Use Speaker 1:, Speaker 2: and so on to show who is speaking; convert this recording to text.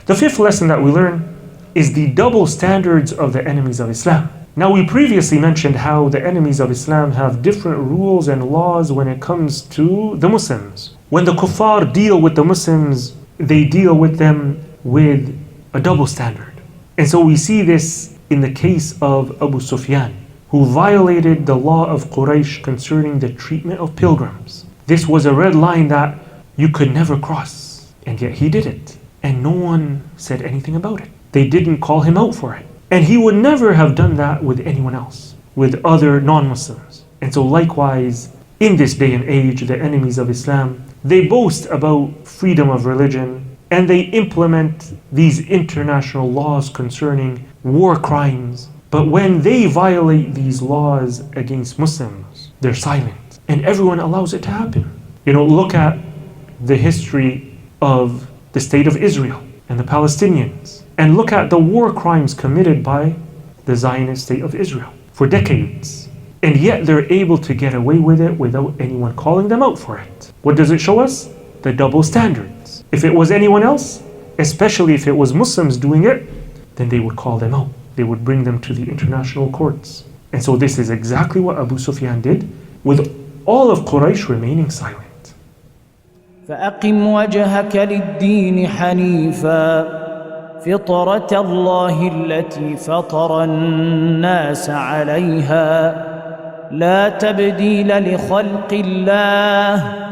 Speaker 1: The fifth lesson that we learn is the double standards of the enemies of Islam. Now, we previously mentioned how the enemies of Islam have different rules and laws when it comes to the Muslims. When the kuffar deal with the Muslims, they deal with them with a double standard. And so we see this in the case of Abu Sufyan, who violated the law of Quraysh concerning the treatment of pilgrims. This was a red line that you could never cross, and yet he did it. And no one said anything about it. They didn't call him out for it. And he would never have done that with anyone else, with other non-Muslims. And so likewise, in this day and age, the enemies of Islam, they boast about freedom of religion, and they implement these international laws concerning war crimes. But when they violate these laws against Muslims, they're silent. And everyone allows it to happen. Look at the history of the state of Israel and the Palestinians. And look at the war crimes committed by the Zionist state of Israel for decades. And yet they're able to get away with it without anyone calling them out for it. What does it show us? The double standards. If it was anyone else, especially if it was Muslims doing it, then they would call them out. They would bring them to the international courts. And so this is exactly what Abu Sufyan did, with all of Quraysh remaining silent.
Speaker 2: فأقم وجهك للدين حنيفا فطرة الله التي فطر الناس عليها لا تبديل لخلق الله